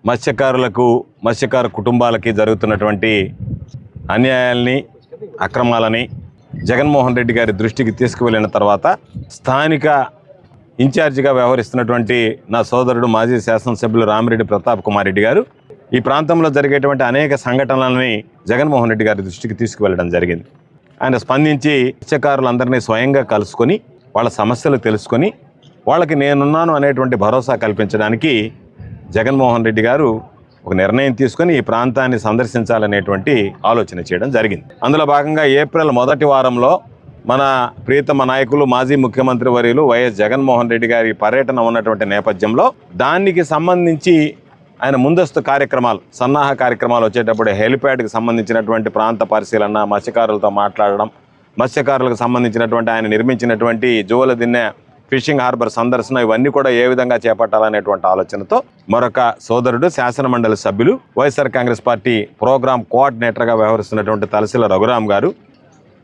మత్స్యకార కుటుంబాలకి జరుగుతున్నటువంటి అన్యాయాల్ని, అక్రమాలని జగన్మోహన్ రెడ్డి గారి దృష్టికి తీసుకువెళ్ళిన తర్వాత స్థానిక ఇన్ఛార్జిగా వ్యవహరిస్తున్నటువంటి నా సోదరుడు మాజీ శాసనసభ్యులు రామిరెడ్డి ప్రతాప్ కుమార్ రెడ్డి గారు ఈ ప్రాంతంలో జరిగేటువంటి అనేక సంఘటనలని జగన్మోహన్ రెడ్డి గారి దృష్టికి తీసుకువెళ్ళడం జరిగింది. ఆయన స్పందించి మత్స్యకారులందరినీ స్వయంగా కలుసుకొని వాళ్ళ సమస్యలు తెలుసుకొని వాళ్ళకి నేనున్నాను అనేటువంటి భరోసా కల్పించడానికి జగన్మోహన్ రెడ్డి గారు ఒక నిర్ణయం తీసుకొని ఈ ప్రాంతాన్ని సందర్శించాలనేటువంటి ఆలోచన చేయడం జరిగింది. అందులో భాగంగా ఏప్రిల్ మొదటి వారంలో మన ప్రియతమ నాయకులు మాజీ ముఖ్యమంత్రి వర్యులు వైఎస్ జగన్మోహన్ రెడ్డి గారి పర్యటన ఉన్నటువంటి నేపథ్యంలో దానికి సంబంధించి ఆయన ముందస్తు కార్యక్రమాలు, సన్నాహ కార్యక్రమాలు వచ్చేటప్పుడు హెలిప్యాడ్కి సంబంధించినటువంటి ప్రాంత పరిశీలన, మత్స్యకారులతో మాట్లాడడం, మత్స్యకారులకు సంబంధించినటువంటి ఆయన నిర్మించినటువంటి జువలదిన్నె ఫిషింగ్ హార్బర్ సందర్శన, ఇవన్నీ కూడా ఏ విధంగా చేపట్టాలనేటువంటి ఆలోచనతో మరొక సోదరుడు శాసనమండలి సభ్యులు వైఎస్ఆర్ కాంగ్రెస్ పార్టీ ప్రోగ్రామ్ కోఆర్డినేటర్గా వ్యవహరిస్తున్నటువంటి తలసిల రఘురామ్ గారు,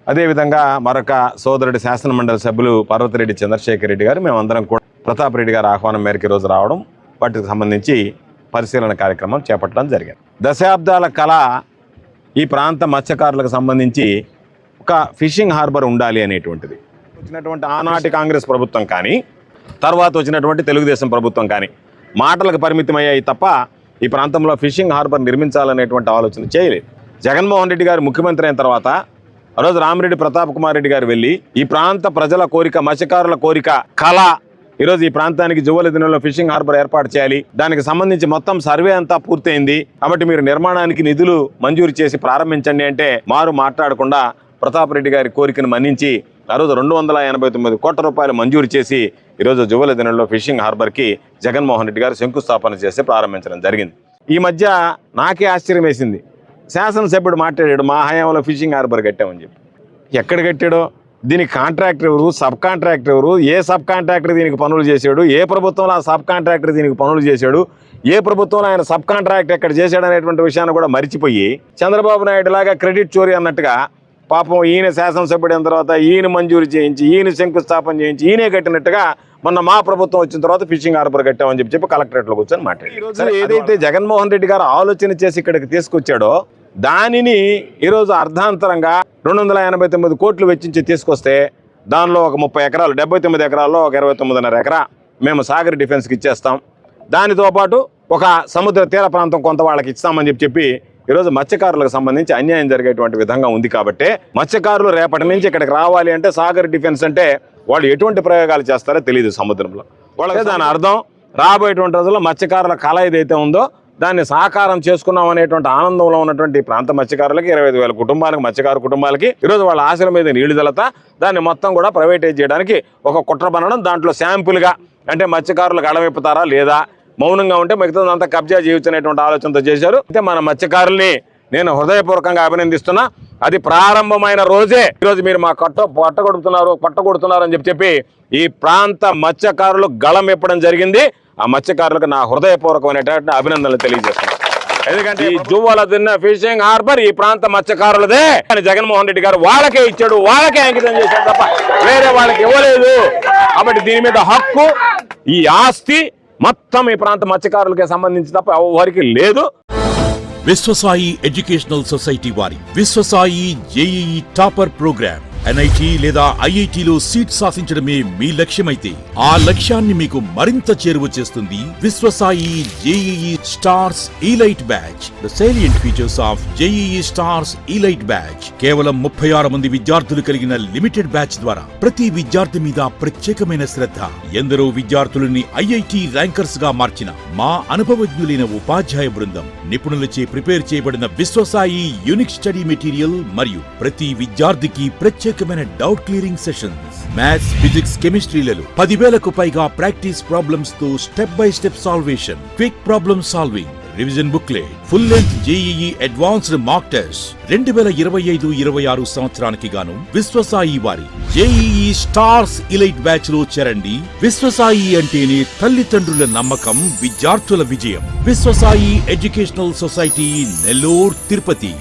అదేవిధంగా మరొక సోదరుడు శాసనమండలి సభ్యులు పర్వతిరెడ్డి చంద్రశేఖర్ రెడ్డి గారు, మేమందరం కూడా ప్రతాప్ రెడ్డి గారి ఆహ్వానం మేరకు ఈరోజు రావడం, వాటికి సంబంధించి పరిశీలన కార్యక్రమం చేపట్టడం జరిగింది. దశాబ్దాల కళ ఈ ప్రాంత మత్స్యకారులకు సంబంధించి ఒక ఫిషింగ్ హార్బర్ ఉండాలి అనేటువంటిది వచ్చినటువంటి ఆనాటి కాంగ్రెస్ ప్రభుత్వం కానీ తర్వాత వచ్చినటువంటి తెలుగుదేశం ప్రభుత్వం కానీ మాటలకు పరిమితమయ్యాయి తప్ప ఈ ప్రాంతంలో ఫిషింగ్ హార్బర్ నిర్మించాలనేటువంటి ఆలోచన చేయలేదు. జగన్మోహన్ రెడ్డి గారు ముఖ్యమంత్రి అయిన తర్వాత ఆ రోజు రామిరెడ్డి ప్రతాప్ కుమార్ రెడ్డి గారు వెళ్ళి ఈ ప్రాంత ప్రజల కోరిక, మత్స్యకారుల కోరిక, కళ, ఈరోజు ఈ ప్రాంతానికి జువలదిన్నెలో ఫిషింగ్ హార్బర్ ఏర్పాటు చేయాలి, దానికి సంబంధించి మొత్తం సర్వే అంతా పూర్తయింది కాబట్టి మీరు నిర్మాణానికి నిధులు మంజూరు చేసి ప్రారంభించండి అంటే మారు మాట్లాడకుండా ప్రతాప్ రెడ్డి గారి కోరికను మన్నించి ఆ రోజు 289 కోట్ల రూపాయలు మంజూరు చేసి ఈరోజు జువలదిన్నెలో ఫిషింగ్ హార్బర్కి జగన్మోహన్ రెడ్డి గారు శంకుస్థాపన చేసి ప్రారంభించడం జరిగింది. ఈ మధ్య నాకే ఆశ్చర్యం వేసింది, శాసనసభ్యుడు మాట్లాడాడు మా హయాంలో ఫిషింగ్ హార్బర్ కట్టామని చెప్పి. ఎక్కడ కట్టాడో, దీనికి కాంట్రాక్టర్ ఎవరు, సబ్ కాంట్రాక్టర్ ఎవరు, ఏ సబ్ కాంట్రాక్టర్ దీనికి పనులు చేశాడు, ఏ ప్రభుత్వంలో ఆ సబ్ కాంట్రాక్టర్ దీనికి పనులు చేశాడు, ఏ ప్రభుత్వంలో ఆయన సబ్ కాంట్రాక్ట్ ఎక్కడ చేశాడు అనేటువంటి విషయాన్ని కూడా మరిచిపోయి చంద్రబాబు నాయుడు లాగా క్రెడిట్ చోరీ అన్నట్టుగా పాపం ఈయన శాసనసభ్యుడు అయిన తర్వాత ఈయన మంజూరు చేయించి, ఈయన శంకుస్థాపన చేయించి, ఈయనే కట్టినట్టుగా మొన్న మా ప్రభుత్వం వచ్చిన తర్వాత ఫిషింగ్ హార్బర్ కట్టామని చెప్పి కలెక్టరేట్లో కూర్చొని మాట్లాడారు. ఏదైతే జగన్మోహన్ రెడ్డి గారు ఆలోచన చేసి ఇక్కడికి తీసుకొచ్చాడో దానిని ఈరోజు అర్ధాంతరంగా 289 కోట్లు వెచ్చించి తీసుకొస్తే దానిలో ఒక 30 ఎకరాలు, 79 ఎకరాల్లో ఒక 29.5 ఎకరా మేము సాగర్ డిఫెన్స్కి ఇచ్చేస్తాం, దానితో పాటు ఒక సముద్ర తీర ప్రాంతం కొంత వాళ్ళకి ఇస్తామని చెప్పి ఈరోజు మత్స్యకారులకు సంబంధించి అన్యాయం జరిగేటువంటి విధంగా ఉంది. కాబట్టి మత్స్యకారులు రేపటి నుంచి ఇక్కడికి రావాలి అంటే సాగర్ డిఫెన్స్ అంటే వాళ్ళు ఎటువంటి ప్రయోగాలు చేస్తారో తెలియదు సముద్రంలో. వాళ్ళకి దాని అర్థం రాబోయేటువంటి రోజుల్లో మత్స్యకారుల కళ ఏదైతే ఉందో దాన్ని సాకారం చేసుకున్నాం అనేటువంటి ఆనందంలో ఉన్నటువంటి ప్రాంత మత్స్యకారులకి 25,000 కుటుంబాలకి, మత్స్యకారు కుటుంబాలకి ఈరోజు వాళ్ళ ఆశల మీద నీళ్లు జలత దాన్ని మొత్తం కూడా ప్రైవేటైజ్ చేయడానికి ఒక కుట్ర పనడం, దాంట్లో శాంపుల్గా అంటే మత్స్యకారులకు అడవిప్పుతారా లేదా, మౌనంగా ఉంటే మిగతాదంతా కబ్జా చేయొచ్చు అనేటువంటి ఆలోచనతో చేశారు. అయితే మన మత్స్యకారుల్ని నేను హృదయపూర్వకంగా అభినందిస్తున్నా. అది ప్రారంభమైన రోజే ఈరోజు మీరు మా పట్టగొడుతున్నారు అని చెప్పి ఈ ప్రాంత మత్స్యకారులు గళం ఇప్పడం జరిగింది. ఆ మత్స్యకారులకు నా హృదయపూర్వకమైనటువంటి అభినందనలు తెలియజేస్తున్నాను. ఎందుకంటే ఈ జువలదిన్నె ఫిషింగ్ హార్బర్ ఈ ప్రాంత మత్స్యకారులదే అని జగన్మోహన్ రెడ్డి గారు వాళ్ళకే ఇచ్చాడు, వాళ్ళకే అంకితం చేశాడు తప్ప వేరే వాళ్ళకి ఇవ్వలేదు. కాబట్టి దీని మీద హక్కు, ఈ ఆస్తి మొత్తం ఈ ప్రాంత మత్స్యకారులకే సంబంధించి తప్ప ఎవరికి లేదు. విశ్వసాయి ఎడ్యుకేషనల్ సొసైటీ వారి Vishwasai JEE topper programme NIT లేదా IITలో సీట్ సాధించడమే మీ లక్ష్యమైతే ఆ లక్ష్యాన్ని మీకు మరింత చేరువ చేస్తుంది Viswasai JEE stars elite batch. The salient features of JEE stars elite batch. కేవలం 36 మంది విద్యార్థులు కలిగిన లిమిటెడ్ బ్యాచ్ ద్వారా ప్రతి విద్యార్థి మీద ప్రత్యేకమైన శ్రద్ధ, ఎందరో విద్యార్థులని IIT ర్యాంకర్స్ గా మార్చిన మా అనుభవజ్ఞులైన ఉపాధ్యాయ బృందం, నిపుణులచే ప్రిపేర్ చేయబడిన విశ్వసాయి యూనిక్ స్టడీ మెటీరియల్ మరియు ప్రతి విద్యార్థికి ప్రత్యేకమైన doubt clearing sessions, maths, physics, కెమిస్ట్రీలలో 10,000కు పైగా ప్రాక్టీస్ ప్రాబ్లమ్స్ తో step by step salvation, quick problem solving, revision booklet, full length JEE advanced mock test. 2025-26 సంవత్సరానికి గాను విశ్వసాయి వారి జేఈఈ స్టార్స్ ఇలైట్ బ్యాచ్ లో చేరండి. విశ్వసాయి అంటేనే తల్లిదండ్రుల నమ్మకం, విద్యార్థుల విజయం. Viswasai educational society, Nellore, Tirupati.